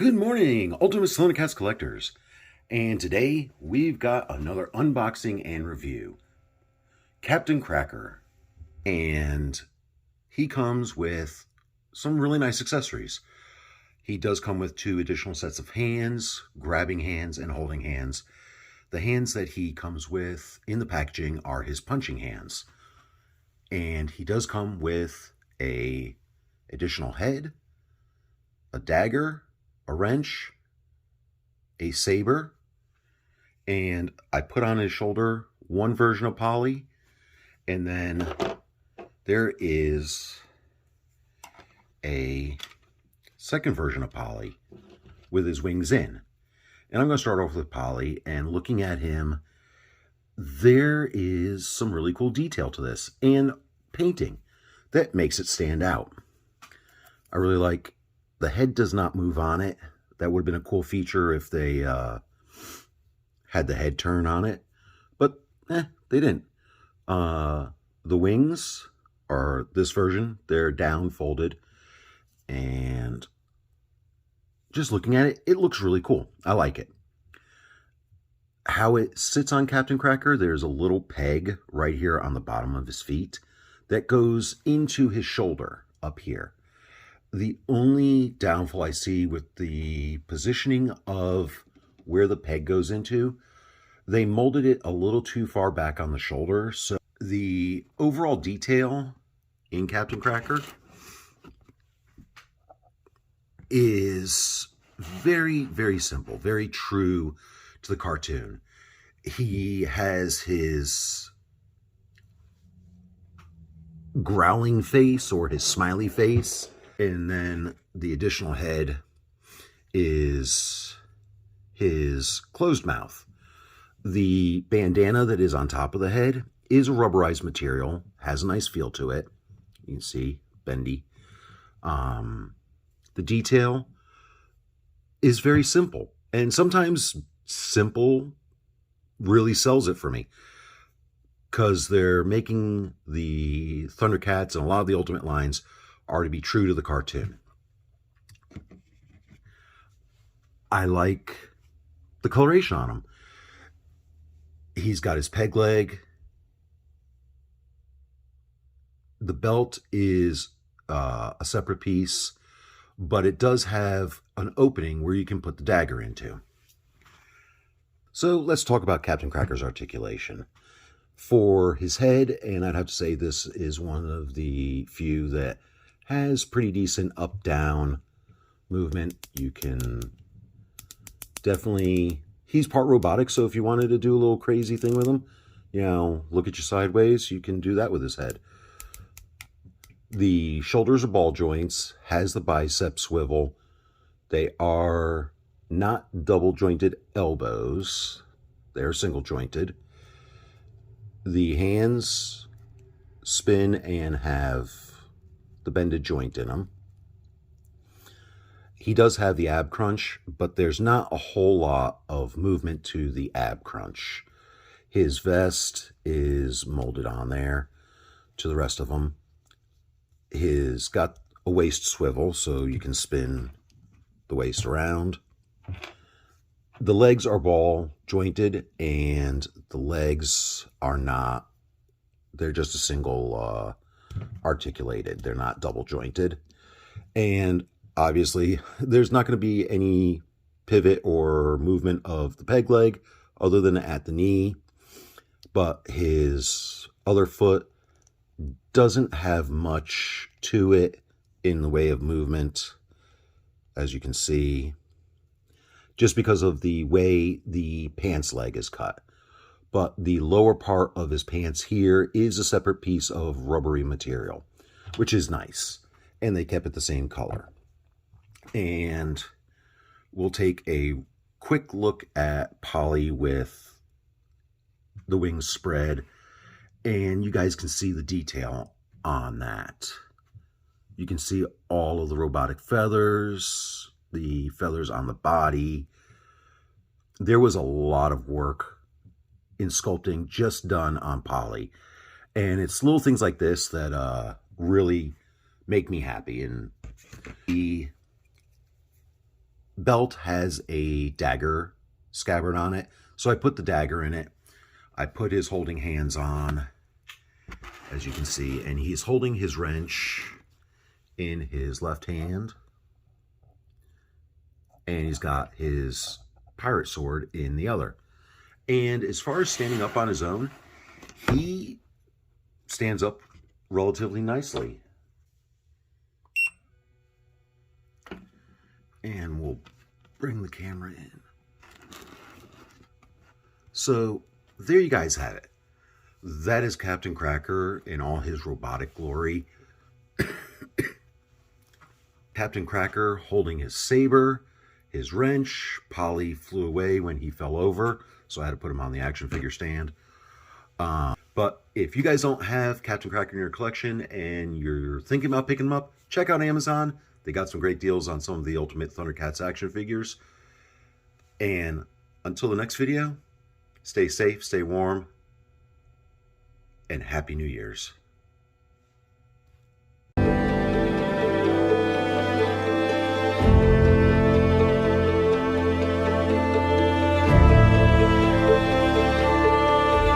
Good morning, Ultimate Thundercats collectors. And today we've got another unboxing and review. Captain Cracker. And he comes with some really nice accessories. He does come with 2 additional sets of hands, grabbing hands and holding hands. The hands that he comes with in the packaging are his punching hands. And he does come with a additional head, a dagger, a wrench, a saber, and I put on his shoulder one version of Polly, and then there is a second version of Polly with his wings in. And I'm going to start off with Polly, and looking at him, there is some really cool detail to this, and painting that makes it stand out. I really like the head does not move on it. That would have been a cool feature if they had the head turn on it, but they didn't. The wings are this version. They're down folded, and just looking at it, it looks really cool. I like it. How it sits on Captain Cracker, there's a little peg right here on the bottom of his feet that goes into his shoulder up here. The only downfall I see with the positioning of where the peg goes into, they molded it a little too far back on the shoulder. So the overall detail in Captain Cracker is very, very simple, very true to the cartoon. He has his growling face or his smiley face, and then the additional head is his closed mouth. The bandana that is on top of the head is a rubberized material, has a nice feel to it. You can see, bendy. The detail is very simple, and sometimes simple really sells it for me, because they're making the Thundercats and a lot of the Ultimate lines are to be true to the cartoon. I like the coloration on him. He's got his peg leg. The belt is a separate piece, but it does have an opening where you can put the dagger into. So let's talk about Captain Cracker's articulation. For his head, and I'd have to say this is one of the few that has pretty decent up-down movement. You can definitely, he's part robotic, so if you wanted to do a little crazy thing with him, you know, look at you sideways, you can do that with his head. The shoulders are ball joints, has the bicep swivel. They are not double jointed elbows, they're single jointed. The hands spin and have the bended joint in them. He does have the ab crunch, but there's not a whole lot of movement to the ab crunch. His vest is molded on there to the rest of them. He's got a waist swivel, so you can spin the waist around. The legs are ball jointed, and the legs are not. They're just a single articulated. They're not double jointed. And obviously, there's not going to be any pivot or movement of the peg leg other than at the knee. But his other foot doesn't have much to it in the way of movement, as you can see, just because of the way the pants leg is cut. But the lower part of his pants here is a separate piece of rubbery material, which is nice. And they kept it the same color. And we'll take a quick look at Polly with the wings spread, and you guys can see the detail on that. You can see all of the robotic feathers, the feathers on the body. There was a lot of work in sculpting just done on Polly, and it's little things like this that really make me happy. And belt has a dagger scabbard on it, so I put the dagger in it. I put his holding hands on, as you can see, and he's holding his wrench in his left hand, and he's got his pirate sword in the other. And as far as standing up on his own, he stands up relatively nicely. And we'll bring the camera in. So there you guys have it. That is Captain Cracker in all his robotic glory. Captain Cracker holding his saber, his wrench. Polly flew away when he fell over, so I had to put him on the action figure stand. But if you guys don't have Captain Cracker in your collection and you're thinking about picking them up, check out Amazon. They got some great deals on some of the Ultimate Thundercats action figures. And until the next video, stay safe, stay warm, and Happy New Year's.